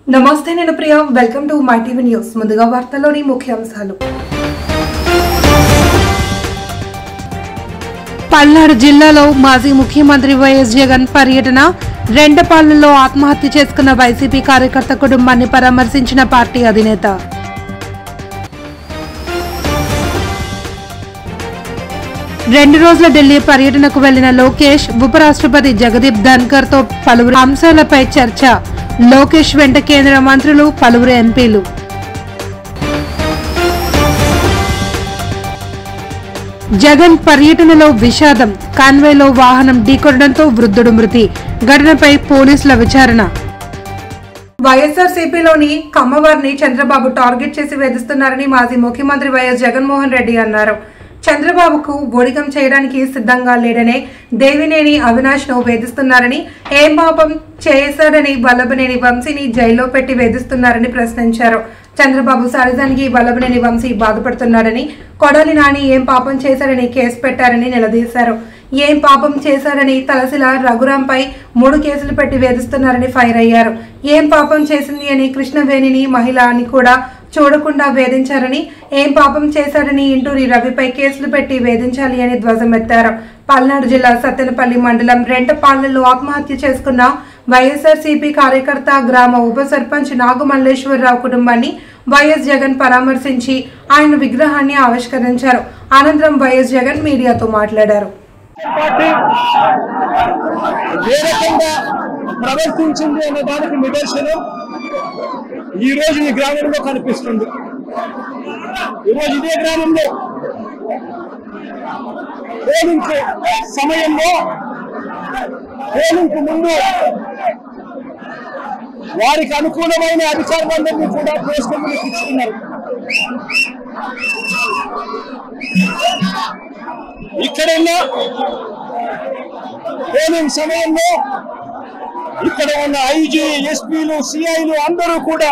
నమస్తే నేను Priya welcome to my TV news ముందుగా వార్తల్లోని ముఖ్యాంశాలు పల్నాడు జిల్లాలో మాజీ ముఖ్యమంత్రి వైఎస్ జగన్ పర్యటన రెండపాలెంలో ఆత్మహత్య చేసుకున్న వైసీపీ కార్యకర్త కుటుంబాన్ని పరామర్శించిన పార్టీ అధినేత 2 రోజుల ఢిల్లీ పర్యటనకు వెళ్లిన లోకేష్ ఉపరాష్ట్రపతి జగదీప్ ధన్కర్ తో పలువురు అంశాలపై చర్చ లోకేష్ వెంట కేంద్ర మంత్రులు పలువురు ఎంపీలు జగన్ పర్యటనలో విషాదం కాన్వేలో వాహనం ఢీకొనడంతో వృద్ధుడు మృతి ఘటనపై పోలీసుల విచారణ వైఎస్ఆర్సీపీలోని కమ్మవారిని చంద్రబాబు టార్గెట్ చేసి వేధిస్తున్నారని మాజీ ముఖ్యమంత్రి వైఎస్ జగన్మోహన్ రెడ్డి అన్నారు. చంద్రబాబుకు ఓడిగం చేయడానికి సిద్ధంగా లేడనే దేవినేని అవినాష్ ను వేధిస్తున్నారని ఏం పాపం చేశారని వల్లభనేని వంశీని జైల్లో పెట్టి వేధిస్తున్నారని ప్రశ్నించారు. చంద్రబాబు సరిజానికి వల్లభనేని వంశీ బాధపడుతున్నాడని కొడాలి నాని ఏం పాపం చేశారని కేసు పెట్టారని నిలదీశారు. ఏం పాపం చేశారని తలసిల రఘురాంపై 3 కేసులు పెట్టి వేధిస్తున్నారని ఫైర్ అయ్యారు. ఏం పాపం చేసింది అని కృష్ణవేణిని మహిళ అని కూడా చూడకుండా వేధించారని ఏం పాపం చేశారని ఇంటూరి రవిపై కేసులు పెట్టి వేధించాలి అని ధ్వజమెత్తారు. పల్నాడు జిల్లా సత్తెనపల్లి మండలం రెంటపాలెంలో ఆత్మహత్య చేసుకున్న వైఎస్ఆర్సీపీ కార్యకర్త గ్రామ ఉప సర్పంచ్ నాగమల్లేశ్వరరావు కుటుంబాన్ని వైఎస్ జగన్ పరామర్శించి ఆయన విగ్రహాన్ని ఆవిష్కరించారు. అనంతరం వైఎస్ జగన్ మీడియాతో మాట్లాడారు. ప్రవర్తించింది అనే దానికి నిదర్శనం ఈ రోజు ఈ గ్రామంలో కనిపిస్తుంది. ఈరోజు ఇదే గ్రామంలో పోలింగ్ సమయంలో పోలింగ్ ముందు వారికి అనుకూలమైన అధికారులందరినీ కూడా పోస్టులు ఇచ్చుకున్నారు. ఇక్కడున్న పోలింగ్ సమయంలో ఇక్కడ ఉన్న ఐజీ, ఎస్పీలు, సిఐలు అందరూ కూడా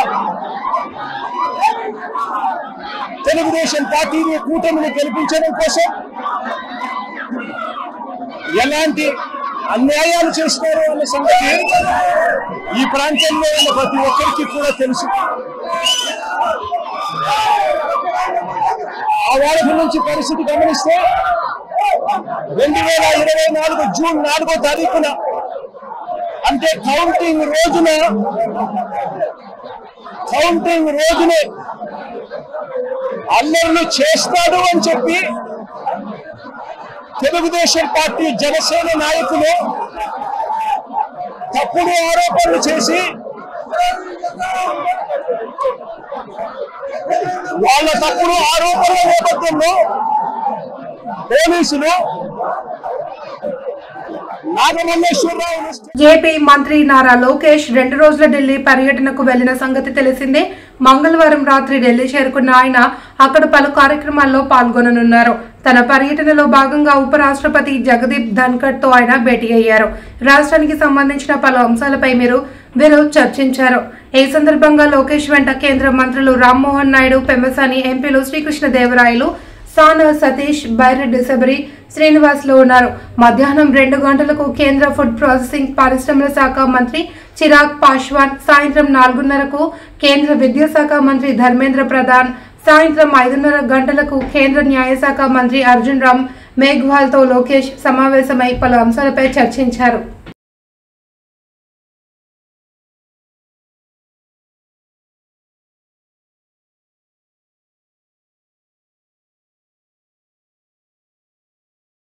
తెలుగుదేశం పార్టీని కూటమిని గెలిపించడం కోసం ఎలాంటి అన్యాయాలు చేస్తారు అనే సంగతి ఈ ప్రాంతంలో ఉన్న ప్రతి ఒక్కరికి కూడా తెలుసు. ఆ వారం నుంచి పరిస్థితి గమనిస్తే 2024 జూన్ 4వ తారీఖున అంటే కౌంటింగ్ రోజునే అల్లర్లు చేస్తాడు అని చెప్పి తెలుగుదేశం పార్టీ జనసేన నాయకులు తప్పుడు ఆరోపణలు చేసి వాళ్ళ తప్పుడు ఆరోపణల నేపథ్యంలో పోలీసులు ఏపీ మంత్రి నారా లోకేష్ 2 రోజుల ఢిల్లీ పర్యటనకు వెళ్లిన సంగతి తెలిసిందే. మంగళవారం రాత్రి ఢిల్లీ చేరుకున్న ఆయన అక్కడ పలు కార్యక్రమాల్లో పాల్గొననున్నారు. తన పర్యటనలో భాగంగా ఉపరాష్ట్రపతి జగదీప్ ధన్కర్ తో ఆయన భేటీ అయ్యారు. రాష్ట్రానికి సంబంధించిన పలు అంశాలపై వీరు చర్చించారు. ఈ సందర్భంగా లోకేష్ వెంట కేంద్ర మంత్రులు రామ్మోహన్ నాయుడు, పెమ్మసాని, ఎంపీలు శ్రీకృష్ణదేవరాయలు, సానా సతీష్, బైరెడ్డి శబరి, శ్రీనివాసులు ఉన్నారు. మధ్యాహ్నం 2 గంటలకు కేంద్ర ఫుడ్ ప్రాసెసింగ్ పరిశ్రమల శాఖ మంత్రి చిరాగ్ పాశ్వాన్, సాయంత్రం 4:30కు కేంద్ర విద్యాశాఖ మంత్రి ధర్మేంద్ర ప్రధాన్, సాయంత్రం 5:30 గంటలకు కేంద్ర న్యాయశాఖ మంత్రి అర్జున్ రామ్ మేఘ్వాల్ తో లోకేష్ సమావేశమై పలు అంశాలపై చర్చించారు.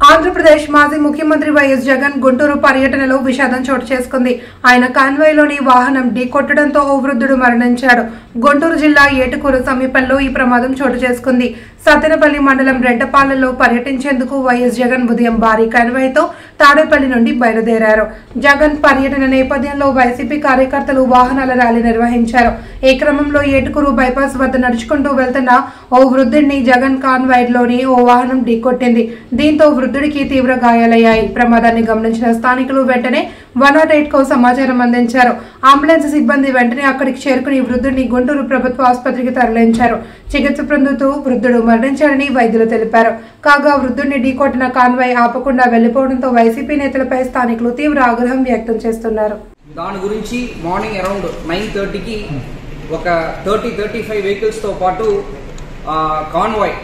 ఆంధ్రప్రదేశ్ మాజీ ముఖ్యమంత్రి వైఎస్ జగన్ గుంటూరు పర్యటనలో విషాదం చోటు చేసుకుంది. ఆయన కాన్వాయ్లోని వాహనం ఢీకొట్టడంతో ఓ వృద్ధుడు మరణించాడు. గుంటూరు జిల్లా ఏటుకూరు సమీపంలో ఈ ప్రమాదం చోటు చేసుకుంది. సత్తెనపల్లి మండలం రెడ్డపాలెంలో పర్యటించేందుకు వైఎస్ జగన్ ఉదయం భారీ కాన్వాయ్తో తాడేపల్లి నుండి బయలుదేరారు. జగన్ పర్యటన నేపథ్యంలో వైసీపీ కార్యకర్తలు వాహనాల ర్యాలీ నిర్వహించారు. ఈ క్రమంలో ఏటుకూరు బైపాస్ వద్ద నడుచుకుంటూ వెళ్తున్న ఓ వృద్ధుడిని జగన్ కాన్వాయ్లోని ఓ వాహనం ఢీకొట్టింది. దీంతో వృద్ధుడికి తీవ్ర గాయాలయ్యాయి. ప్రమాదాన్ని గమనించిన స్థానికులు వెంటనే 108 కు సమాచారం అందించారు. అంబులెన్స్ సిబ్బంది వెంటనే అక్కడికి చేరుకుని వృద్ధుడిని గుంటూరు ప్రభుత్వ ఆసుపత్రికి తరలించారు. చికిత్స పొందుతూ వృద్ధుడు మరణించారని వైద్యులు తెలిపారు. కాగా వృద్ధుడిని ఢీకొట్టిన కాన్వాయ్ ఆపకుండా వెళ్లిపోవడంతో వైసీపీ నేతలపై స్థానికులు తీవ్ర ఆగ్రహం వ్యక్తం చేస్తున్నారు. దాని గురించి మార్నింగ్ అరౌండ్ 9:30కి ఒక 35 వెహికల్స్తో పాటు కాన్వాయ్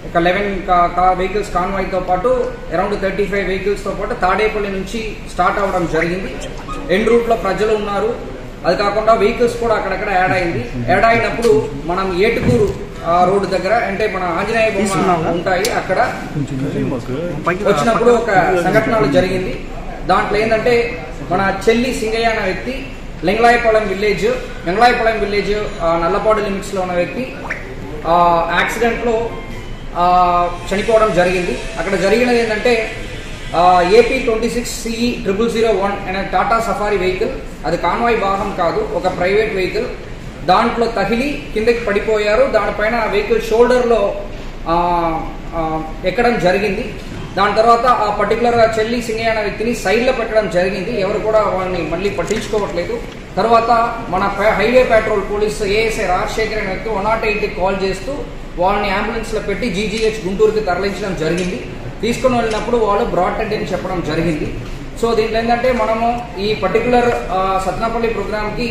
ఒక 11 వెహికల్స్ కాన్వాయ్తో పాటు అరౌండ్ 35 వెహికల్స్తో పాటు తాడేపల్లి నుంచి స్టార్ట్ అవ్వడం జరిగింది. ఎండ్ రూట్లో ప్రజలు ఉన్నారు. అది కాకుండా వెహికల్స్ కూడా అక్కడక్కడ యాడ్ అయింది. యాడ్ అయినప్పుడు మనం ఏటుకూరు రోడ్డు దగ్గర అంటే మన ఆంజనేయ బొమ్మ ఉంటాయి, అక్కడ వచ్చినప్పుడు ఒక సంఘటనలు జరిగింది. దాంట్లో ఏంటంటే మన చెల్లి సింగయ్య అనే వ్యక్తి లింగలాయపాలెం విలేజ్ నల్లపాడు లిమిట్స్లో ఉన్న వ్యక్తి యాక్సిడెంట్లో చనిపోవడం జరిగింది. అక్కడ జరిగినది ఏంటంటే AP 26 CE 0001 అనే టాటా సఫారీ వెహికల్, అది కాన్వాయ్ వాహనం కాదు, ఒక ప్రైవేట్ వెహికల్. దాంట్లో తగిలి కిందకి పడిపోయారు. దానిపైన వెహికల్ షోల్డర్లో ఎక్కడం జరిగింది. దాని తర్వాత ఆ పర్టికులర్గా చెల్లి సింగయ్య అనే వ్యక్తిని సైడ్లో పెట్టడం జరిగింది. ఎవరు కూడా వాళ్ళని మళ్ళీ పట్టించుకోవట్లేదు. తర్వాత మన highway petrol police ASI Rajasekhar అనే వ్యక్తి 108కి కాల్ చేస్తూ వాళ్ళని అంబులెన్స్లో పెట్టి GGH గుంటూరుకి తరలించడం జరిగింది. తీసుకుని వెళ్ళినప్పుడు వాళ్ళు బ్రాడ్ డెడ్ అని చెప్పడం జరిగింది. సో దీంట్లో ఏంటంటే మనము ఈ పర్టికులర్ సత్నాపల్లి ప్రోగ్రామ్కి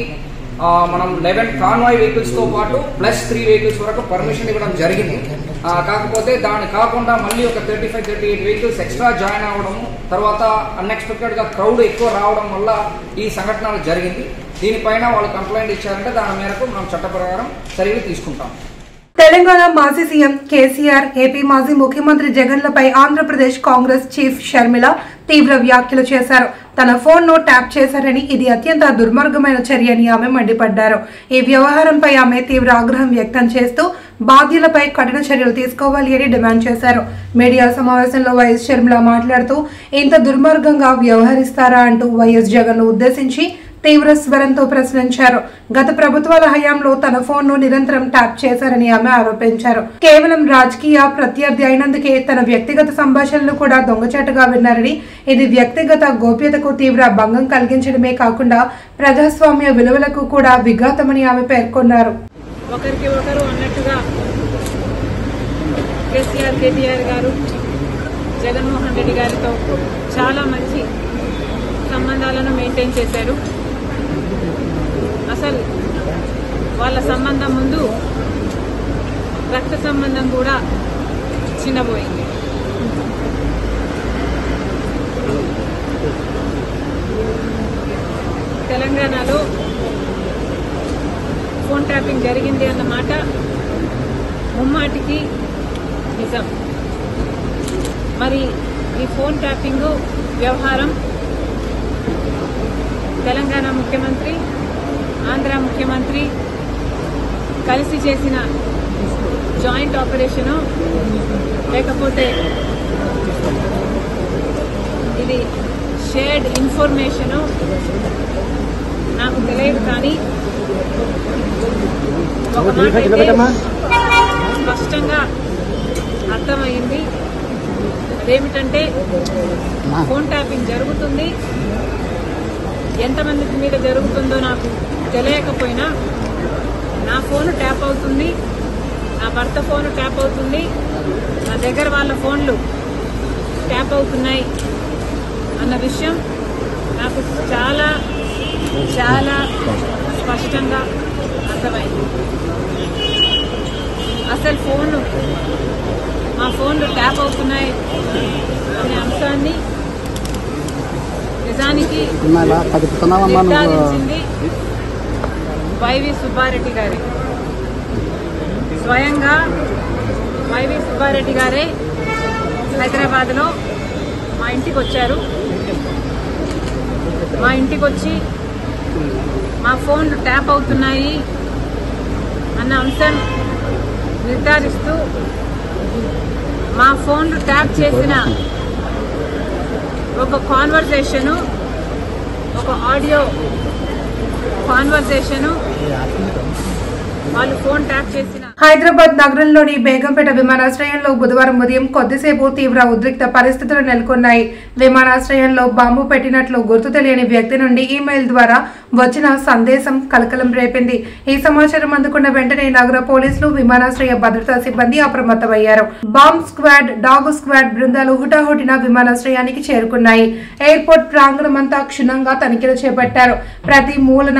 మనం 11 కాన్వాయ్ వెహికల్స్తో పాటు ప్లస్ 3 వెహికల్స్ వరకు పర్మిషన్ ఇవ్వడం జరిగింది. కాకపోతే దాని కాకుండా మళ్ళీ ఒక 35-38 వెహికల్స్ ఎక్స్ట్రా జాయిన్ అవ్వడము, తర్వాత అన్ఎక్స్పెక్టెడ్గా క్రౌడ్ ఎక్కువ రావడం వల్ల ఈ సంఘటనలు జరిగింది. దీనిపైన వాళ్ళు కంప్లైంట్ ఇచ్చారంటే దాని మేరకు మనం చట్ట ప్రకారం చర్యలు తీసుకుంటాం. తెలంగాణ మాజీ సీఎం కేసీఆర్, ఏపీ మాజీ ముఖ్యమంత్రి జగన్లపై ఆంధ్రప్రదేశ్ కాంగ్రెస్ చీఫ్ షర్మిల తీవ్ర వ్యాఖ్యలు చేశారు. తన ఫోన్ను ట్యాప్ చేశారని, ఇది అత్యంత దుర్మార్గమైన చర్య అని ఆమె మండిపడ్డారు. ఈ వ్యవహారంపై ఆమె తీవ్ర ఆగ్రహం వ్యక్తం చేస్తూ బాధ్యులపై కఠిన చర్యలు తీసుకోవాలి అని డిమాండ్ చేశారు. మీడియా సమావేశంలో వైఎస్ షర్మిల మాట్లాడుతూ ఇంత దుర్మార్గంగా వ్యవహరిస్తారా అంటూ వైఎస్ జగన్ను ఉద్దేశించి తీవ్ర స్వరంతో ప్రశ్నించారు. గత ప్రభుత్వాల హయాంలో తన ఫోన్ను నిరంతరం ట్యాప్ చేశారని ఆమె ఆరోపించారు. కేవలం రాజకీయ ప్రత్యర్థి అయినందుకే తన వ్యక్తిగత సంభాషణలు కూడా దొంగచాటుగా విన్నారని, ఇది వ్యక్తిగత గోప్యతకు తీవ్ర భంగం కలిగించడమే కాకుండా ప్రజాస్వామ్య విలువలకు కూడా విఘాతమని ఆమె పేర్కొన్నారు. ఒకరికి ఒకరు అన్నట్టుగా కేసీఆర్, కేటీఆర్ గారు జగన్మోహన్ రెడ్డి గారితో చాలా మంచి సంబంధాలను మెయింటైన్ చేశారు. అసలు వాళ్ళ సంబంధం ముందు రక్త సంబంధం కూడా చిన్నపోయింది. తెలంగాణలో ఫోన్ ట్యాపింగ్ జరిగింది అన్నమాట ముమ్మాటికి నిజం. మరి ఈ ఫోన్ ట్యాపింగ్ వ్యవహారం తెలంగాణ ముఖ్యమంత్రి, ఆంధ్ర ముఖ్యమంత్రి కలిసి చేసిన జాయింట్ ఆపరేషను లేకపోతే ఇది షేర్డ్ ఇన్ఫర్మేషను నాకు తెలియదు. కానీ ఒక మాట అయితే స్పష్టంగా అర్థమైంది. అదేమిటంటే ఫోన్ ట్యాపింగ్ జరుగుతుంది. ఎంతమంది మీద జరుగుతుందో నాకు తెలియకపోయినా నా ఫోన్ ట్యాప్ అవుతుంది, నా భర్త ఫోన్ ట్యాప్ అవుతుంది, నా దగ్గర వాళ్ళ ఫోన్లు ట్యాప్ అవుతున్నాయి అన్న విషయం నాకు చాలా చాలా స్పష్టంగా అర్థమైంది. అసలు మా ఫోన్లు ట్యాప్ అవుతున్నాయి అనే అంశాన్ని నిజానికి నిర్ధారించింది వైవి సుబ్బారెడ్డి గారే. స్వయంగా వైవి సుబ్బారెడ్డి గారే హైదరాబాద్లో మా ఇంటికి వచ్చారు. మా ఇంటికి వచ్చి మా ఫోన్లు ట్యాప్ అవుతున్నాయి అన్న అంశం నిర్ధారిస్తూ మా ఫోన్లు ట్యాప్ చేసిన ఒక కాన్వర్జేషను, ఒక ఆడియో కాన్వర్జేషను వాళ్ళు ఫోన్ ట్యాప్ చేసిన హైదరాబాద్ నగరంలోని బేగంపేట విమానాశ్రయంలో బుధవారం ఉదయం కొద్దిసేపు తీవ్ర ఉద్రిక్త పరిస్థితులు నెలకొన్నాయి. విమానాశ్రయంలో బాంబు పెట్టినట్లు గుర్తు తెలియని వ్యక్తి నుండి ఈమెయిల్ ద్వారా వచ్చిన సందేశం కలకలం రేపింది. ఈ సమాచారం అందుకున్న వెంటనే నగర పోలీసులు, విమానాశ్రయ భద్రతా సిబ్బంది అప్రమత్తమయ్యారు. బాంబ్ స్క్వాడ్, డాగ్ స్క్వాడ్ బృందాలు హుటాహుటిన విమానాశ్రయానికి చేరుకున్నాయి. ఎయిర్పోర్ట్ ప్రాంగణమంతా క్షుణ్ణంగా తనిఖీలు చేపట్టారు. ప్రతి మూలన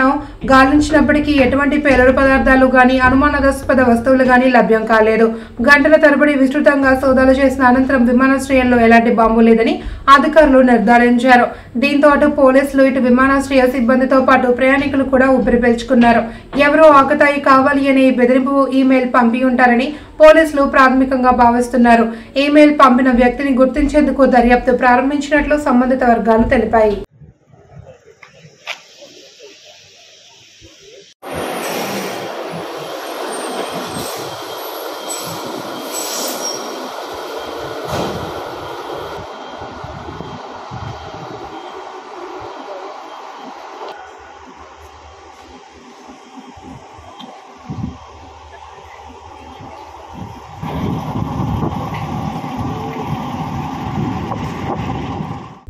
గాలించినప్పటికీ ఎటువంటి పేలుడు పదార్థాలు గాని, అనుమానాస్పద వస్తువులు గాని లభ్యం కాలేదు. గంటల తరబడి విస్తృతంగా సోదాలు చేసిన అనంతరం విమానాశ్రయంలో ఎలాంటి బాంబు లేదని అధికారులు నిర్ధారించారు. దీంతో అటు పోలీసులు, ఇటు విమానాశ్రయ సిబ్బందితో పాటు ప్రయాణికులు కూడా ఊపిరి పీల్చుకున్నారు. ఎవరో ఆకతాయి కావాలి అనే బెదిరింపు ఈమెయిల్ పంపి ఉంటారని పోలీసులు ప్రాథమికంగా భావిస్తున్నారు. ఈమెయిల్ పంపిన వ్యక్తిని గుర్తించేందుకు దర్యాప్తు ప్రారంభించినట్లు సంబంధిత వర్గాలు తెలిపాయి.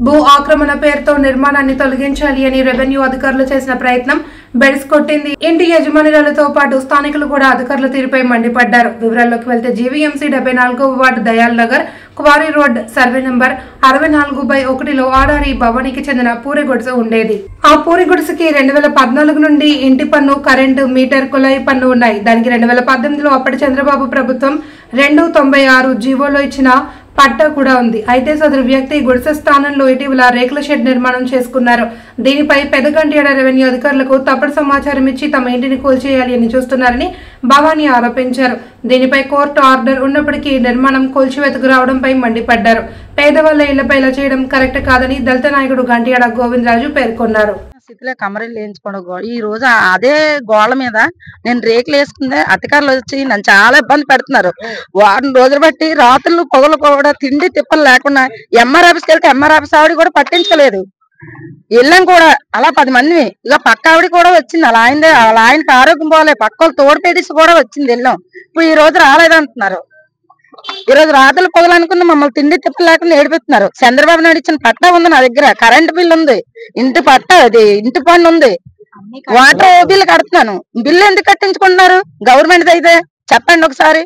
భూ ఆక్రమణ పేరుతో నిర్మాణాన్ని తొలగించాలి అని రెవెన్యూ అధికారులు చేసిన ప్రయత్నం బెడిసి కొట్టింది. ఇంటి యజమానులతో పాటు స్థానికులు కూడా అధికారుల తీరుపై మండిపడ్డారు. వివరాల్లోకి వెళ్తే జీవీఎంసీ 74వ ward Dayal Nagar quarry road survey number 64/1లో ఆడారి భవానికి చెందిన పూరి గుడిసె ఉండేది. ఆ పూరి గుడిసెకి 2014 నుండి ఇంటి పన్ను, కరెంటు, మీటర్, కుళాయి పన్ను ఉన్నాయి. దానికి 2018లో అప్పటి చంద్రబాబు ప్రభుత్వం 296 జీవోలో ఇచ్చిన పట్టా కూడా ఉంది. అయితే సదరు వ్యక్తి గుడిసె స్థానంలో ఇటీవల రేకుల షెడ్ నిర్మాణం చేసుకున్నారు. దీనిపై పెదగంట్యాడ రెవెన్యూ అధికారులకు తప్పుడు సమాచారం ఇచ్చి తమ ఇంటిని కూల్చేయాలి అని చూస్తున్నారని భవానీ ఆరోపించారు. దీనిపై కోర్టు ఆర్డర్ ఉన్నప్పటికీ నిర్మాణం కూల్చివేతకు రావడంపై మండిపడ్డారు. పేదవాళ్ల ఇళ్లపై ఇలా చేయడం కరెక్ట్ కాదని దళిత నాయకుడు గంట్యాడ గోవిందరాజు పేర్కొన్నారు. స్థితిలో కమరీలు వేయించుకోవడం ఈ రోజు అదే గోడల మీద నేను రేకులు వేసుకుందే అధికారులు వచ్చి నన్ను చాలా ఇబ్బంది పెడుతున్నారు. వారం రోజులు బట్టి రాత్రులు పొగలు కూడా తిండి తిప్పలు లేకుండా ఎంఆర్ ఆఫీస్కి వెళ్తే ఎంఆర్ ఆఫీస్ ఆవిడ కూడా పట్టించుకోలేదు. వెళ్ళాం కూడా అలా 10 మంది. ఇక పక్క ఆవిడ కూడా వచ్చింది. అలా ఆయనకి ఆరోగ్యం పోలే, పక్క వాళ్ళు తోడు పేడిసి కూడా వచ్చింది. వెళ్ళాం. ఇప్పుడు ఈ రోజు రాలేదంటున్నారు. ఈ రోజు రాత్రులు పొగలు అనుకున్న మమ్మల్ని తిండి తిప్పలు లేకుండా ఏడిపిస్తున్నారు. చంద్రబాబు నాయుడు ఇచ్చిన పట్టా ఉంది నా దగ్గర, కరెంట్ బిల్ ఉంది, ఇంటి పట్టా, అది ఇంటి పన్ను ఉంది, వాటర్ బిల్లు కడుతున్నాను. బిల్లు ఎందుకు కట్టించుకుంటున్నారు గవర్నమెంట్ అయితే చెప్పండి ఒకసారి.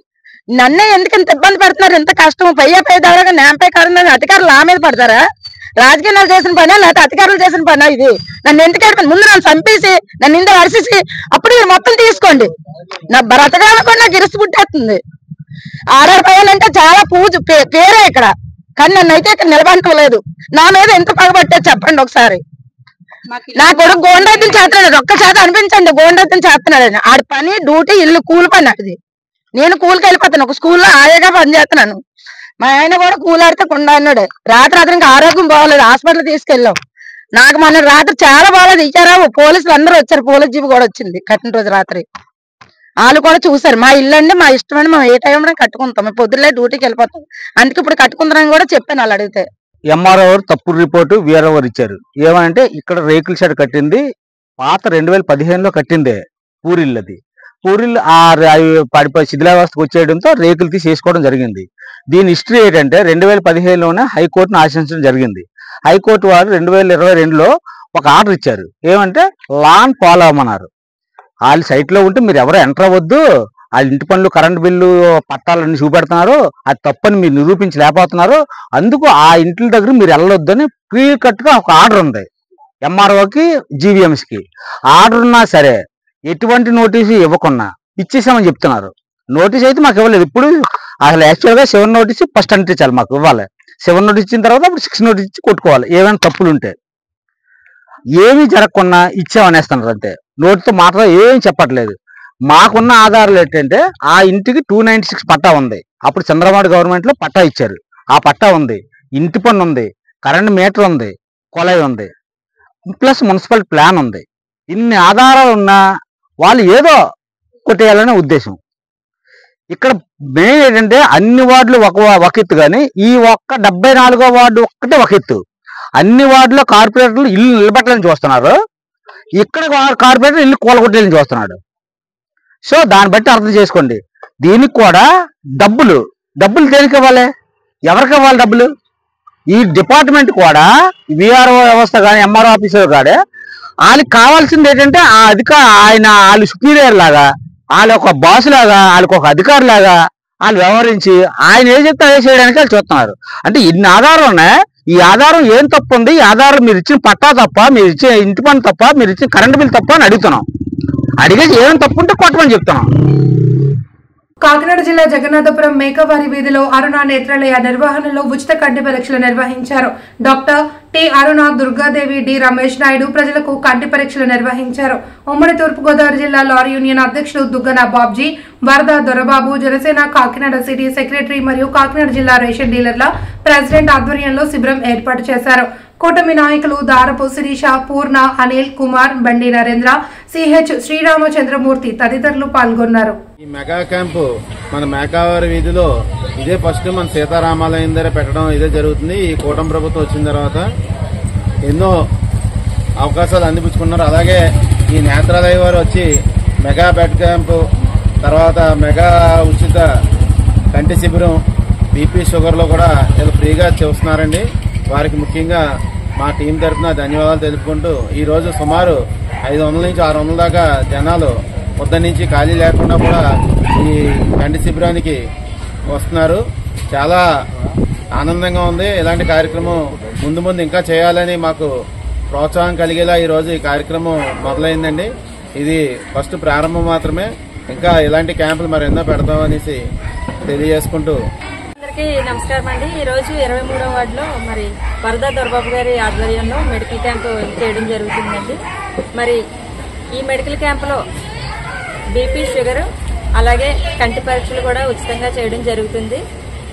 నన్నే ఎందుకు ఇంత ఇబ్బంది పెడుతున్నారు? ఇంత కష్టం పై దాకా నేంపై కారణం అధికారులు నా మీద పడతారా? రాజకీయాలు చేసిన పనా లేకపోతే అధికారులు చేసిన పనా ఇది? నన్ను ఎందుకు ఏడిపోయింది? ముందు నన్ను చంపేసి నన్ను ఇంత వరిసేసి అప్పుడు మీరు మొత్తం తీసుకోండి. నా బ్రతకాలను కూడా నాకు ఇరుసు పుట్టేస్తుంది. ఆడవాళ్ళంటే చాలా పేరే ఇక్కడ, కానీ నన్ను అయితే ఇక్కడ నిలబడలేదు. నా మీద ఎంత పగబట్టే చెప్పండి ఒకసారి. నా కొడుకు గోండెత్తులు చేస్తున్నాడు, ఒక్క చేత అనిపించండి గోండెత్తులు చేస్తున్నాడు. ఆడి పని డ్యూటీ, ఇల్లు కూలి పని అది. నేను కూలికి వెళ్ళిపోతాను, ఒక స్కూల్లో ఆయాగా పని చేస్తున్నాను. మా ఆయన కూడా కూలాడితే కొండ అన్నాడు. రాత్రి ఇంకా ఆరోగ్యం బాగోలేదు, హాస్పిటల్ తీసుకెళ్ళాం. నాకు మొన్న రాత్రి చాలా బాగాలేదు. ఇచ్చారా పోలీసులు అందరూ వచ్చారు, పోలీస్ జీబు కూడా వచ్చింది కట్టిన రోజు రాత్రి. వాళ్ళు కూడా చూసారు. మా ఇల్లు అండి, మా ఇష్టమని మేము ఏ టైంలో కట్టుకుంటాం, పొద్దులే డ్యూటీకి వెళ్ళిపోతాం. అందుకే ఇప్పుడు కట్టుకుందామని కూడా చెప్పాను. వాళ్ళు అడిగితే ఎంఆర్ఓ తప్పుడు రిపోర్టు వీఆర్ఓ ఇచ్చారు. ఏమంటే ఇక్కడ రేకుల షెడ్ కట్టింది పాత 2015లో కట్టిందే పూరిల్లు. అది పూరిల్లు పడిపోయి శిథిలావస్థకు వచ్చేయడంతో రేకులు తీసి వేసుకోవడం జరిగింది. దీని హిస్టరీ ఏంటంటే 2015లోనే హైకోర్టును ఆశ్రయించడం జరిగింది. హైకోర్టు వారు 2022లో ఒక ఆర్డర్ ఇచ్చారు. ఏమంటే లాన్ ఫాలో అవ్వమన్నారు. వాళ్ళ సైట్లో ఉంటే మీరు ఎవరో ఎంటర్ అవ్వద్దు, వాళ్ళ ఇంటి పనులు, కరెంట్ బిల్లు, పట్టాలన్నీ చూపెడుతున్నారు, అది తప్పని మీరు నిరూపించలేకపోతున్నారు, అందుకు ఆ ఇంటి దగ్గర మీరు వెళ్ళొద్దు అని క్లియర్ కట్గా ఒక ఆర్డర్ ఉంది ఎంఆర్ఓకి, జీవీఎంసీకి. ఆర్డర్ ఉన్నా సరే ఎటువంటి నోటీసు ఇవ్వకుండా ఇచ్చేసామని చెప్తున్నారు. నోటీస్ అయితే మాకు ఇవ్వలేదు. ఇప్పుడు అసలు యాక్చువల్గా 7 నోటీసు ఫస్ట్ అంటించాలి, మాకు ఇవ్వాలి. 7 నోటీస్ ఇచ్చిన తర్వాత అప్పుడు 6 నోటీస్ ఇచ్చి కొట్టుకోవాలి ఏమైనా తప్పులు ఉంటే. ఏమీ జరగకుండా ఇచ్చామనేస్తున్నారు అంతే. నోటితో మాత్రం ఏం చెప్పట్లేదు. మాకున్న ఆధారాలు ఏంటంటే ఆ ఇంటికి 296 పట్టా ఉంది. అప్పుడు చంద్రబాబు గవర్నమెంట్లో పట్టా ఇచ్చారు. ఆ పట్టా ఉంది, ఇంటి పన్ను ఉంది, కరెంట్ మీటర్ ఉంది, కొలాయి ఉంది, ప్లస్ మున్సిపల్ ప్లాన్ ఉంది. ఇన్ని ఆధారాలు ఉన్నా వాళ్ళు ఏదో కొట్టేయాలనే ఉద్దేశం. ఇక్కడ మెయిన్ ఏంటంటే అన్ని వార్డులు ఒక ఎత్తు, కానీ ఈ ఒక్క 74వ వార్డు ఒక్కటే ఒక ఎత్తు. అన్ని వార్డులో కార్పొరేటర్లు ఇల్లు నిలబెట్టాలని చూస్తున్నారు, ఇక్కడ కార్పొరేటర్ ఇల్లు కూలగొట్టాలని చూస్తున్నాడు. సో దాన్ని బట్టి అర్థం చేసుకోండి. దీనికి కూడా డబ్బులు దేనికి ఇవ్వాలి, ఎవరికి ఇవ్వాలి డబ్బులు? ఈ డిపార్ట్మెంట్ కూడా విఆర్ఓ వ్యవస్థ కానీ ఎంఆర్ఓ ఆఫీసర్ కాడే వాళ్ళకి కావాల్సింది ఏంటంటే వాళ్ళ సుపీరియర్ లాగా, వాళ్ళ ఒక బాస్ లాగా, వాళ్ళకి ఒక అధికారి లాగా వాళ్ళు వ్యవహరించి ఆయన ఏం చెప్తే అదే చేయడానికి వాళ్ళు చూస్తున్నారు. అంటే ఇన్ని ఆధారాలు ఉన్నాయి. ఈ ఆధారం ఏం తప్పు ఉంది? ఈ ఆధారం మీరు ఇచ్చిన పట్టా తప్ప, మీరు ఇచ్చిన ఇంటి పన్ను తప్ప, మీరు ఇచ్చిన కరెంట్ బిల్ తప్ప అని అడుగుతున్నాం. అడిగేసి ఏం తప్పు ఉంటే కొట్టమని చెప్తున్నాం. కాకినాడ జిల్లా జగన్నాథపురం మేకవారి వీధిలో అరుణ నేత్రాలయ నిర్వహణలో ఉచిత కంటి పరీక్షలు నిర్వహించారు. డాక్టర్ టి అరుణ, దుర్గాదేవి, డి రమేష్ నాయుడు ప్రజలకు కంటి పరీక్షలు నిర్వహించారు. ఉమ్మడి తూర్పుగోదావరి జిల్లా లారీ యూనియన్ అధ్యక్షులు దుగ్గన బాబ్జీ, వరద దొరబాబు, జనసేన కాకినాడ సిటీ సెక్రటరీ మరియు కాకినాడ జిల్లా రేషన్ డీలర్ల ప్రెసిడెంట్ ఆధ్వర్యంలో శిబిరం ఏర్పాటు చేశారు. కూటమి నాయకులు దారపు శిరీష, పూర్ణ, అనిల్ కుమార్, బండి నరేంద్ర, సిహెచ్ శ్రీరామచంద్రమూర్తి తదితరులు పాల్గొన్నారు. ఈ మెగా క్యాంపు మన మేకావారి వీధిలో ఇదే ఫస్ట్ మన సీతారామాలయం దగ్గర పెట్టడం ఇదే జరుగుతుంది. ఈ కూటమి ప్రభుత్వం వచ్చిన తర్వాత ఎన్నో అవకాశాలు అందిపుచ్చుకున్నారు. అలాగే ఈ నేత్రాలయ వారు వచ్చి మెగా బెడ్ క్యాంపు, తర్వాత మెగా ఉచిత కంటి శిబిరం, బీపీ షుగర్లో కూడా వీళ్ళు ఫ్రీగా చూస్తున్నారండి. వారికి ముఖ్యంగా మా టీం తరఫున ధన్యవాదాలు తెలుపుకుంటూ ఈరోజు సుమారు 500 నుంచి 600 దాకా జనాలు పొద్దున్న నుంచి ఖాళీ లేకుండా కూడా ఈ కంటి శిబిరానికి వస్తున్నారు. చాలా ఆనందంగా ఉంది. ఇలాంటి కార్యక్రమం ముందు ఇంకా చేయాలని మాకు ప్రోత్సాహం కలిగేలా ఈరోజు ఈ కార్యక్రమం మొదలైందండి. ఇది ఫస్ట్ ప్రారంభం మాత్రమే. ఇంకా ఇలాంటి క్యాంపులు మరి ఎన్నో పెడతామనేసి తెలియజేసుకుంటూ అందరికీ నమస్కారం అండి. ఈరోజు 23వ వార్డులో మరి వరద దొరబాబు గారి ఆధ్వర్యంలో మెడికల్ క్యాంపు చేయడం జరుగుతుందండి. మరి ఈ మెడికల్ క్యాంపులో బీపీ, షుగర్, అలాగే కంటి పరీక్షలు కూడా ఉచితంగా చేయడం జరుగుతుంది.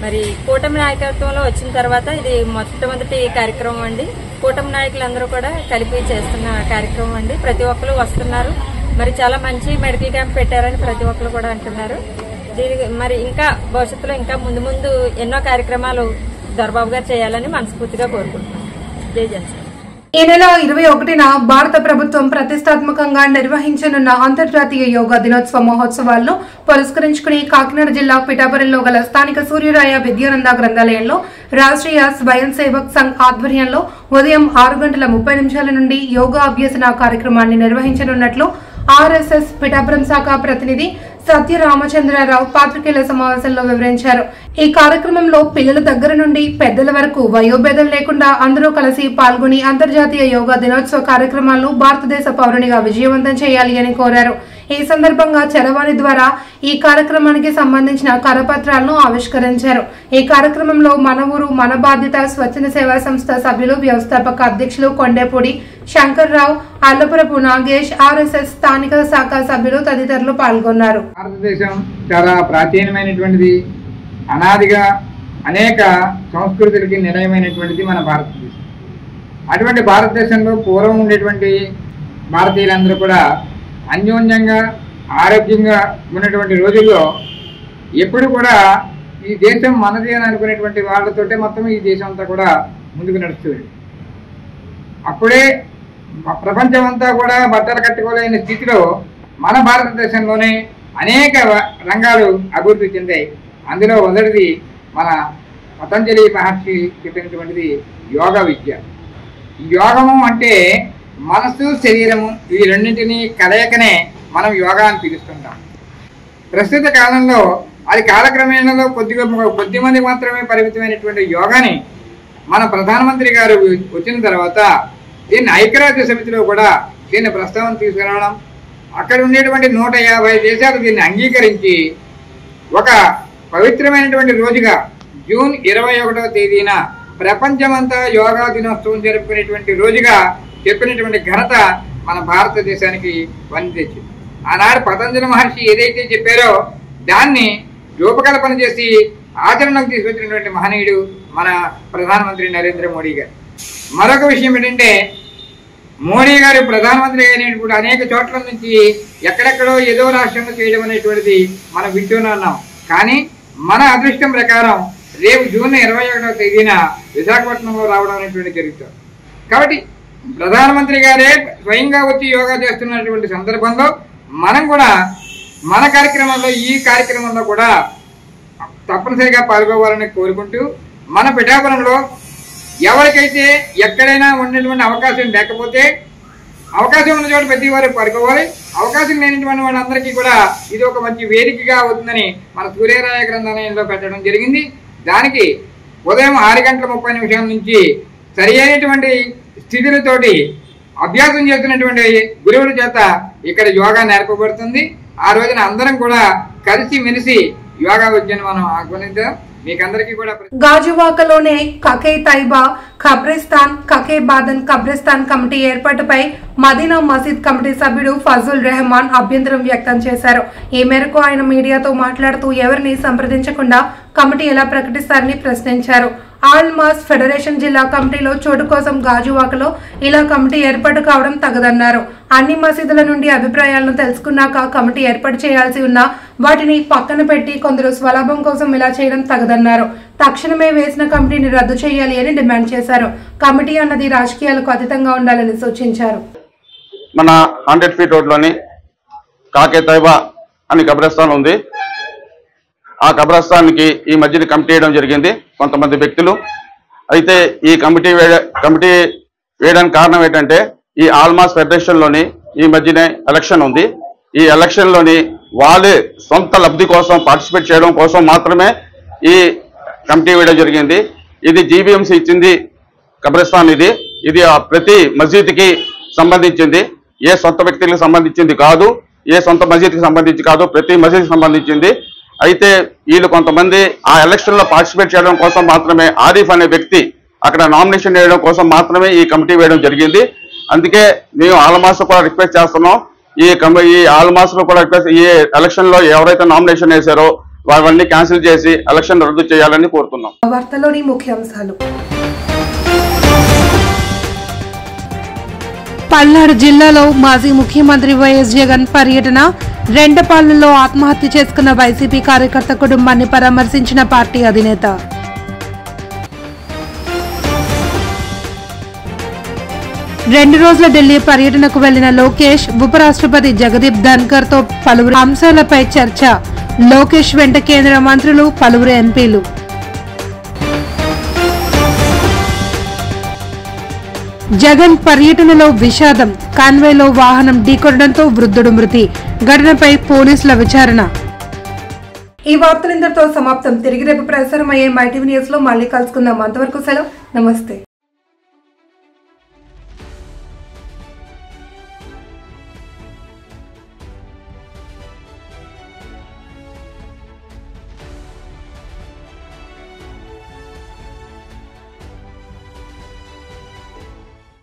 మరి కూటమి నాయకత్వంలో వచ్చిన తర్వాత ఇది మొట్టమొదటి కార్యక్రమం అండి. కూటమి నాయకులందరూ కూడా కలిపి చేస్తున్న కార్యక్రమం అండి. ప్రతి ఒక్కరు వస్తున్నారు. మరి చాలా మంచి మెడికల్ క్యాంప్ పెట్టారని ప్రతి ఒక్కరు కూడా అంటున్నారు. దీనికి మరి ఇంకా భవిష్యత్తులో ఇంకా ముందు ఎన్నో కార్యక్రమాలు దొరబాబు గారు చేయాలని మనస్ఫూర్తిగా కోరుకుంటున్నాను. జై జనసేన. ఈ నెల 21న భారత ప్రభుత్వం ప్రతిష్టాత్మకంగా నిర్వహించనున్న అంతర్జాతీయ యోగా దినోత్సవ మహోత్సవాలను పురస్కరించుకుని కాకినాడ జిల్లా పిఠాపురంలో గల స్థానిక సూర్యరాయ విద్యానంద గ్రంథాలయంలో రాష్ట్రీయ స్వయం సేవక్ సంఘ్ ఆధ్వర్యంలో ఉదయం 6:30 నుండి యోగా అభ్యసన కార్యక్రమాన్ని నిర్వహించనున్నట్లు ఆర్ఎస్ఎస్ పిఠాపురం శాఖ ప్రతినిధి సత్యరామచంద్రరావు పాత్రికేయుల సమావేశంలో వివరించారు. ఈ కార్యక్రమంలో పిల్లల దగ్గర నుండి పెద్దల వరకు వయోభేదం లేకుండా అందరూ కలిసి పాల్గొని అంతర్జాతీయ యోగా దినోత్సవ కార్యక్రమాలను భారతదేశ పౌరునిగా విజయవంతం చేయాలి అని కోరారు. ఈ సందర్భంగా చరవాణి ద్వారా ఈ కార్యక్రమానికి సంబంధించిన కరపత్రాలను ఆవిష్కరించారు. ఈ కార్యక్రమంలో మన ఊరు మన బాధ్యత స్వచ్ఛంద సేవా సంస్థ సభ్యులు, వ్యవస్థాపక అధ్యక్షులు కొండేపూడి శంకర్రావు, అల్లపురపు నాగేష్, ఆర్ఎస్ఎస్ స్థానిక శాఖ సభ్యులు తదితరులు పాల్గొన్నారు. భారతదేశం చాలా ప్రాచీనమైనటువంటిది, అనాదిగా అనేక సంస్కృతులకి నిలయమైనటువంటిది మన భారతదేశం. అటువంటి భారతదేశంలో పూర్వం ఉండేటువంటి భారతీయులందరూ కూడా అన్యోన్యంగా ఆరోగ్యంగా ఉన్నటువంటి రోజుల్లో ఎప్పుడు కూడా ఈ దేశం మనది అని అనుకునేటువంటి వాళ్ళతోటే మొత్తం ఈ దేశం అంతా కూడా ముందుకు నడుస్తుంది. అప్పుడే ప్రపంచం అంతా కూడా బట్టలు కట్టుకోలేని స్థితిలో మన భారతదేశంలోనే అనేక రంగాలు అభివృద్ధి చెందాయి. అందులో మొదటిది మన పతంజలి మహర్షి చెప్పినటువంటిది యోగ విద్య. యోగము అంటే మనసు, శరీరము ఈ రెండింటినీ కలయికనే మనం యోగా అని పిలుస్తుంటాం. ప్రస్తుత కాలంలో అది కాలక్రమేణలో కొద్ది మంది మాత్రమే పరిమితమైనటువంటి యోగాని మన ప్రధానమంత్రి గారు వచ్చిన తర్వాత దీన్ని ఐక్యరాజ్య సమితిలో కూడా దీన్ని ప్రస్తావన తీసుకురావడం, అక్కడ ఉండేటువంటి 150 దేశాలు దీన్ని అంగీకరించి ఒక పవిత్రమైనటువంటి రోజుగా జూన్ 21వ తేదీన ప్రపంచమంతా యోగా దినోత్సవం జరుపుకునేటువంటి రోజుగా చెప్పినటువంటి ఘనత మన భారతదేశానికి వని తెచ్చింది. ఆనాడు పతంజలి మహర్షి ఏదైతే చెప్పారో దాన్ని రూపకల్పన చేసి ఆచరణకు తీసుకొచ్చినటువంటి మహనీయుడు మన ప్రధానమంత్రి నరేంద్ర మోడీ గారు. మరొక విషయం ఏంటంటే, మోడీ గారు ప్రధానమంత్రి అయినటువంటి అనేక చోట్ల నుంచి ఎక్కడెక్కడో ఏదో రాష్ట్రంలో చేయడం అనేటువంటిది మనం వింటూనే ఉన్నాం. కానీ మన అదృష్టం ప్రకారం రేపు జూన్ 21వ తేదీన విశాఖపట్నంలో రావడం అనేటువంటి జరుగుతుంది. కాబట్టి ప్రధానమంత్రి గారే స్వయంగా వచ్చి యోగా చేస్తున్నటువంటి సందర్భంలో మనం కూడా మన కార్యక్రమంలో ఈ కార్యక్రమంలో కూడా తప్పనిసరిగా పాల్గొవాలని కోరుకుంటూ మన పిఠాపురంలో ఎవరికైతే ఎక్కడైనా ఉన్నటువంటి అవకాశం లేకపోతే అవకాశం ఉన్న చోట ప్రతి వారు పాల్గొవాలి. అవకాశం లేనటువంటి వాళ్ళందరికీ కూడా ఇది ఒక మంచి వేదికగా అవుతుందని మన సూర్యరాయ గ్రంథాలయంలో పెట్టడం జరిగింది. దానికి ఉదయం 6:30 నుంచి సరి అయినటువంటి స్థితులతోటి అభ్యాసం చేస్తున్నటువంటి గురువుల చేత ఇక్కడ యోగా నేర్పబడుతుంది. ఆ రోజున అందరం కూడా కలిసి మెలిసి యోగా విద్యను మనం ఆహ్వానిద్దాం. మీకందరికీ కూడా గాజువాకలోనే కకే తైబా ఖబ్రిస్తాన్ కకే బాదన్ ఖబ్రిస్తాన్ కమిటీ ఏర్పాటుపై మదీనా మసీద్ కమిటీ సభ్యుడు ఫజుల్ రెహమాన్ అభ్యంతరం వ్యక్తం చేశారు. ఈ మేరకు ఆయన మీడియాతో మాట్లాడుతూ ఎవరిని సంప్రదించకుండా కమిటీ ఎలా ప్రకటిస్తారని ప్రశ్నించారు. ఆల్ మాస్ ఫెడరేషన్ జిల్లా కమిటీలో చోటు కోసం గాజువాకలో ఇలా కమిటీ ఏర్పాటు కావడం తగదన్నారు. అన్ని మసీదుల నుండి అభిప్రాయాలను తెలుసుకున్నాక కమిటీ ఏర్పాటు చేయాల్సి ఉన్నా వాటిని పక్కన పెట్టి కొందరు స్వలాభం కోసం ఇలా చేయడం తగదన్నారు. తక్షణమే వేసిన కమిటీని రద్దు చేయాలి అని డిమాండ్ చేశారు. కమిటీ అన్నది రాజకీయాలకు అతీతంగా ఉండాలని సూచించారు. మన 100 ఫీట్ రోడ్లోని కాకే తైబా అని కబ్రస్థాన్ ఉంది. ఆ కబ్రస్థాన్కి ఈ మధ్యన కమిటీ వేయడం జరిగింది కొంతమంది వ్యక్తులు. అయితే ఈ కమిటీ వేయడానికి కారణం ఏంటంటే ఈ ఆల్మాస్ ఫెడరేషన్లోని ఈ మధ్యనే ఎలక్షన్ ఉంది. ఈ ఎలక్షన్లోని వాళ్ళే సొంత లబ్ధి కోసం పార్టిసిపేట్ చేయడం కోసం మాత్రమే ఈ కమిటీ వేయడం జరిగింది. ఇది జీబీఎంసీ ఇచ్చింది కబ్రస్థాన్. ఇది ప్రతి మసీద్కి సంబంధించింది, ఏ సొంత వ్యక్తులకు సంబంధించింది కాదు, ఏ సొంత మసీద్కి సంబంధించి కాదు, ప్రతి మసీద్కి సంబంధించింది. అయితే వీళ్ళు కొంతమంది ఆ ఎలక్షన్లో పార్టిసిపేట్ చేయడం కోసం మాత్రమే ఆరిఫ్ అనే వ్యక్తి అక్కడ నామినేషన్ వేయడం కోసం మాత్రమే ఈ కమిటీ వేయడం జరిగింది. అందుకే మేము ఆల్మాస్ కూడా రిక్వెస్ట్ చేస్తున్నాం, ఈ ఆల్మాస్ లో కూడా రిక్వెస్ట్, ఈ ఎలక్షన్ లో ఎవరైతే నామినేషన్ వేశారో అవన్నీ క్యాన్సిల్ చేసి ఎలక్షన్ రద్దు చేయాలని కోరుతున్నాం. వార్తలోని ముఖ్యాంశాలు. పల్నాడు జిల్లాలో మాజీ ముఖ్యమంత్రి వైఎస్ జగన్ పర్యటన. రెండపాళ్లలో ఆత్మహత్య చేసుకున్న వైసీపీ కార్యకర్త కుటుంబాన్ని పరామర్శించిన పార్టీ అధినేత. రెండు రోజుల ఢిల్లీ పర్యటనకు వెళ్లిన లోకేష్, ఉపరాష్ట్రపతి జగదీప్ ధన్కర్ తో పలువురు అంశాలపై చర్చ. లోకేష్ వెంట కేంద్ర మంత్రులు, పలువురు ఎంపీలు. జగన్ పర్యటనలో విషాదం. కాన్వేలో వాహనం ఢీకొనడంతో వృద్ధుడు మృతి. ఘటనపై పోలీసుల విచారణ. ఈ వార్తలు ఇంతటితో సమాప్తం. తిరిగి రేపు ప్రసారమయ్యే మైటీవీ న్యూస్ లో మళ్ళీ కలుసుకుందాం. అంతవరకు సెలవు. నమస్తే.